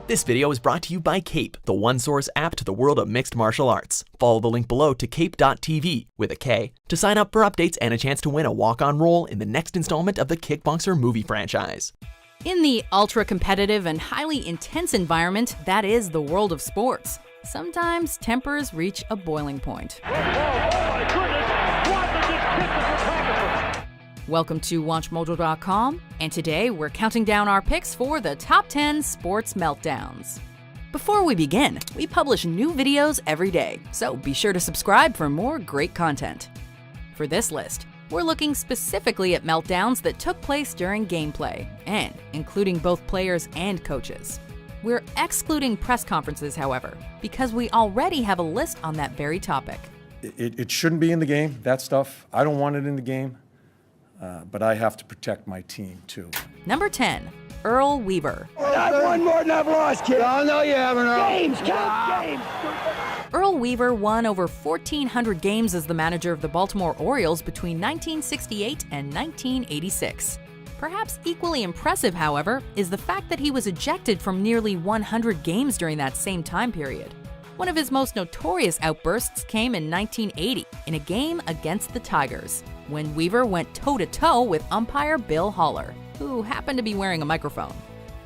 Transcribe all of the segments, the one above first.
This video is brought to you by Cape, the one-source app to the world of mixed martial arts. Follow the link below to cape.tv, with a K, to sign up for updates and a chance to win a walk-on role in the next installment of the Kickboxer movie franchise. In the ultra-competitive and highly intense environment that is the world of sports, sometimes tempers reach a boiling point. Oh my goodness! Watson just kicked the photographer! Welcome to WatchMojo.com, and today we're counting down our picks for the top 10 Sports Meltdowns. Before we begin, we publish new videos every day, so be sure to subscribe for more great content. For this list, we're looking specifically at meltdowns that took place during gameplay, and including both players and coaches. We're excluding press conferences, however, because we already have a list on that very topic. It shouldn't be in the game, that stuff. I don't want it in the game, but I have to protect my team, too. Number 10, Earl Weaver. I've won more than I've lost, kid. Oh, no, you haven't, Earl. Games, count games. Earl Weaver won over 1,400 games as the manager of the Baltimore Orioles between 1968 and 1986. Perhaps equally impressive, however, is the fact that he was ejected from nearly 100 games during that same time period. One of his most notorious outbursts came in 1980 in a game against the Tigers, when Weaver went toe-to-toe with umpire Bill Haller, who happened to be wearing a microphone.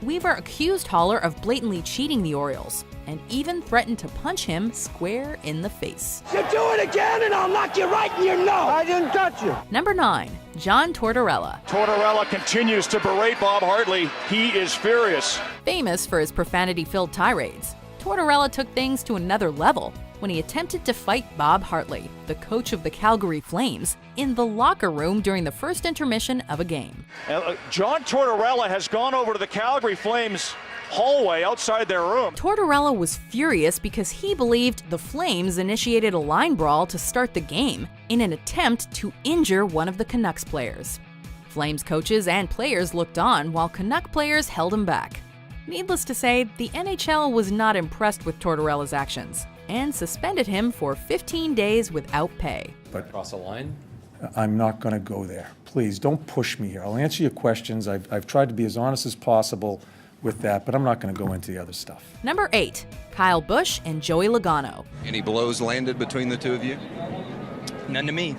Weaver accused Haller of blatantly cheating the Orioles, and even threatened to punch him square in the face. You do it again and I'll knock you right in your nose. I didn't touch you. Number 9, John Totorella. Tortorella continues to berate Bob Hartley. He is furious. Famous for his profanity-filled tirades, Tortorella took things to another level when he attempted to fight Bob Hartley, the coach of the Calgary Flames, in the locker room during the first intermission of a game. John Totorella has gone over to the Calgary Flames hallway outside their room. Tortorella was furious because he believed the Flames initiated a line brawl to start the game in an attempt to injure one of the Canucks players. Flames coaches and players looked on while Canuck players held him back. Needless to say, the NHL was not impressed with Tortorella's actions and suspended him for 15 days without pay. But Cross a line? I'm not going to go there. Please, don't push me here. I'll answer your questions. I've tried to be as honest as possible with that, but I'm not going to go into the other stuff. Number 8, Kyle Busch and Joey Logano. Any blows landed between the two of you? None to me.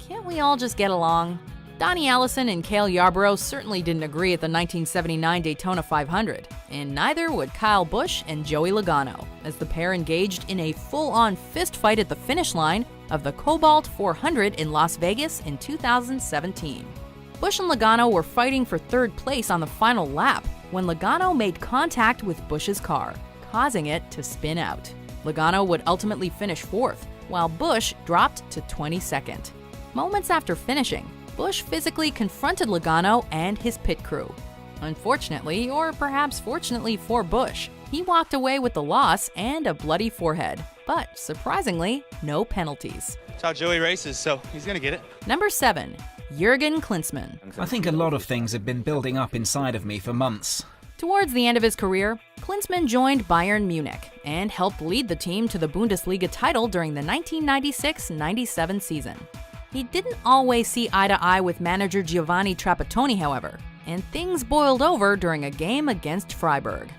Can't we all just get along? Donnie Allison and Cale Yarborough certainly didn't agree at the 1979 Daytona 500, and neither would Kyle Busch and Joey Logano, as the pair engaged in a full-on fist fight at the finish line of the Cobalt 400 in Las Vegas in 2017. Busch and Logano were fighting for third place on the final lap when Logano made contact with Busch's car, causing it to spin out. Logano would ultimately finish fourth, while Busch dropped to 22nd. Moments after finishing, Busch physically confronted Logano and his pit crew. Unfortunately, or perhaps fortunately for Busch, he walked away with the loss and a bloody forehead, but surprisingly, no penalties. That's how Joey races, so he's gonna get it. Number 7, Jürgen Klinsmann. I think a lot of things have been building up inside of me for months. Towards the end of his career, Klinsmann joined Bayern Munich and helped lead the team to the Bundesliga title during the 1996-97 season. He didn't always see eye to eye with manager Giovanni Trapattoni, however, and things boiled over during a game against Freiburg.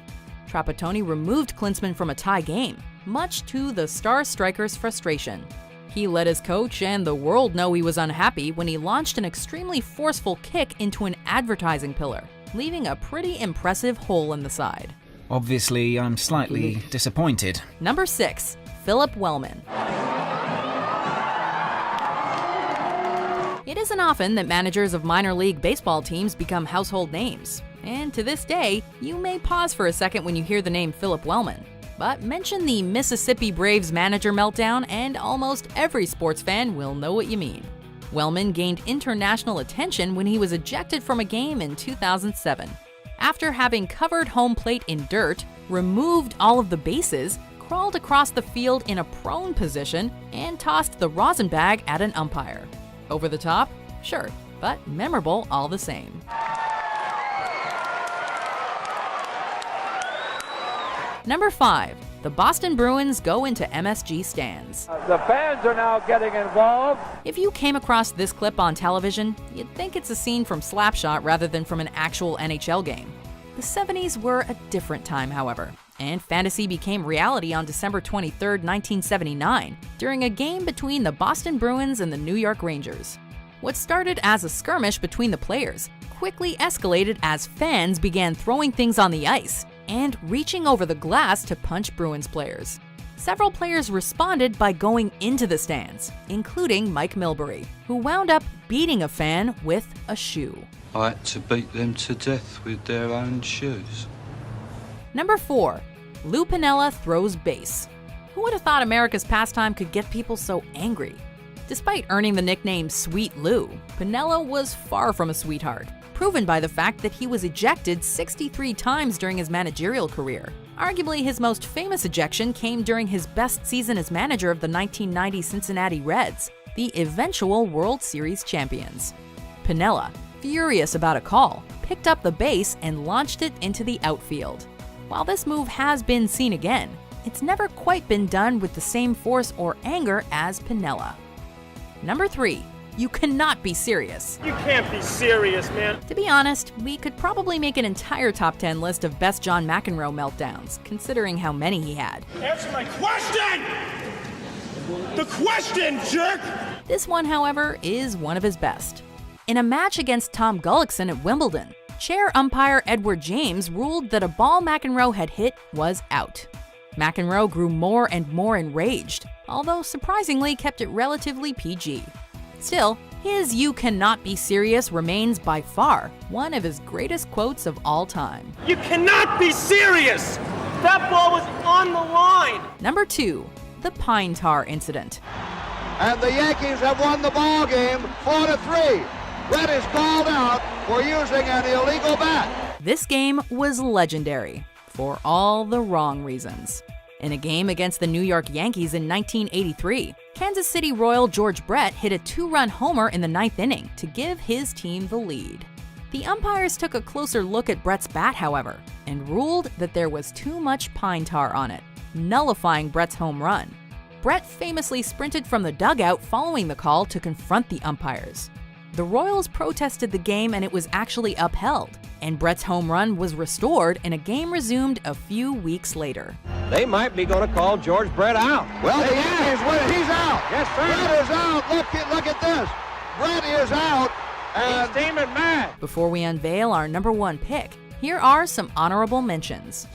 Trapattoni removed Klinsmann from a tie game, much to the star striker's frustration. He let his coach and the world know he was unhappy when he launched an extremely forceful kick into an advertising pillar, leaving a pretty impressive hole in the side. Obviously, I'm slightly disappointed. Number 6, Phillip Wellman. It isn't often that managers of minor league baseball teams become household names, and to this day, you may pause for a second when you hear the name Phillip Wellman. But mention the Mississippi Braves manager meltdown and almost every sports fan will know what you mean. Wellman gained international attention when he was ejected from a game in 2007. After having covered home plate in dirt, removed all of the bases, crawled across the field in a prone position, and tossed the rosin bag at an umpire. Over the top? Sure, but memorable all the same. Number 5, the Boston Bruins go into MSG Stands. The fans are now getting involved. If you came across this clip on television, you'd think it's a scene from Slapshot rather than from an actual NHL game. The 70s were a different time, however, and fantasy became reality on December 23, 1979, during a game between the Boston Bruins and the New York Rangers. What started as a skirmish between the players quickly escalated as fans began throwing things on the ice and reaching over the glass to punch Bruins players. Several players responded by going into the stands, including Mike Milbury, who wound up beating a fan with a shoe. I had to beat them to death with their own shoes. Number 4. Lou Piniella throws base. Who would have thought America's pastime could get people so angry? Despite earning the nickname Sweet Lou, Piniella was far from a sweetheart, proven by the fact that he was ejected 63 times during his managerial career. Arguably, his most famous ejection came during his best season as manager of the 1990 Cincinnati Reds, the eventual World Series champions. Piniella, furious about a call, picked up the base and launched it into the outfield. While this move has been seen again, it's never quite been done with the same force or anger as Piniella. Number 3. You cannot be serious. You can't be serious, man. To be honest, we could probably make an entire top 10 list of best John McEnroe meltdowns, considering how many he had. Answer my question! The question, jerk! This one, however, is one of his best. In a match against Tom Gullickson at Wimbledon, chair umpire Edward James ruled that a ball McEnroe had hit was out. McEnroe grew more and more enraged, although surprisingly kept it relatively PG. Still, his "you cannot be serious" remains by far one of his greatest quotes of all time. You cannot be serious! That ball was on the line! Number 2. The Pine Tar Incident. And the Yankees have won the ball game 4-3. Red is called out for using an illegal bat. This game was legendary for all the wrong reasons. In a game against the New York Yankees in 1983, Kansas City Royal George Brett hit a 2-run homer in the 9th inning to give his team the lead. The umpires took a closer look at Brett's bat, however, and ruled that there was too much pine tar on it, nullifying Brett's home run. Brett famously sprinted from the dugout following the call to confront the umpires. The Royals protested the game and it was actually upheld, and Brett's home run was restored and a game resumed a few weeks later. They might be going to call George Brett out. Well, the Yankees win. He's out. Yes, sir. Brett is out. Look at this. Brett is out. And He's steaming mad. Before we unveil our number 1 pick, here are some honorable mentions.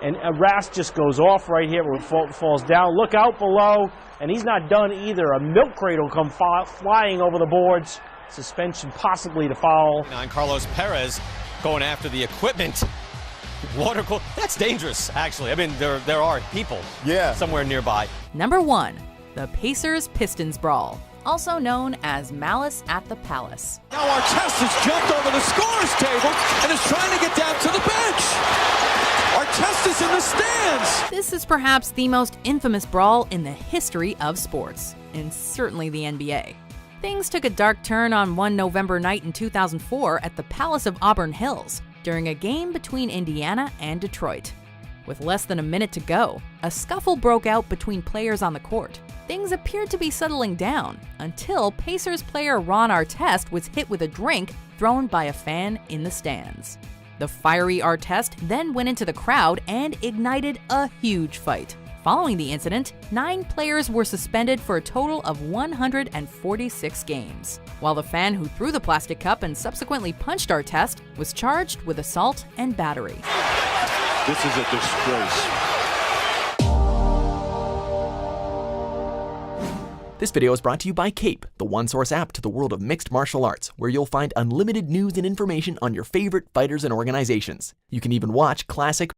And Rast just goes off right here where it falls down. Look out below, and he's not done either. A milk crate will come flying over the boards. Suspension possibly to foul. And Carlos Perez going after the equipment. Water cool. That's dangerous, actually. I mean, there are people somewhere nearby. Number 1. The Pacers-Pistons Brawl, also known as Malice at the Palace. Now Artest has jumped over the scorer's table and is trying to get down to the bench. Artest is in the stands. This is perhaps the most infamous brawl in the history of sports, and certainly the NBA. Things took a dark turn on one November night in 2004 at the Palace of Auburn Hills during a game between Indiana and Detroit. With less than a minute to go, a scuffle broke out between players on the court. Things appeared to be settling down until Pacers player Ron Artest was hit with a drink thrown by a fan in the stands. The fiery Artest then went into the crowd and ignited a huge fight. Following the incident, 9 players were suspended for a total of 146 games, while the fan who threw the plastic cup and subsequently punched Artest was charged with assault and battery. This is a disgrace. This video is brought to you by Cape, the one-source app to the world of mixed martial arts, where you'll find unlimited news and information on your favorite fighters and organizations. You can even watch classic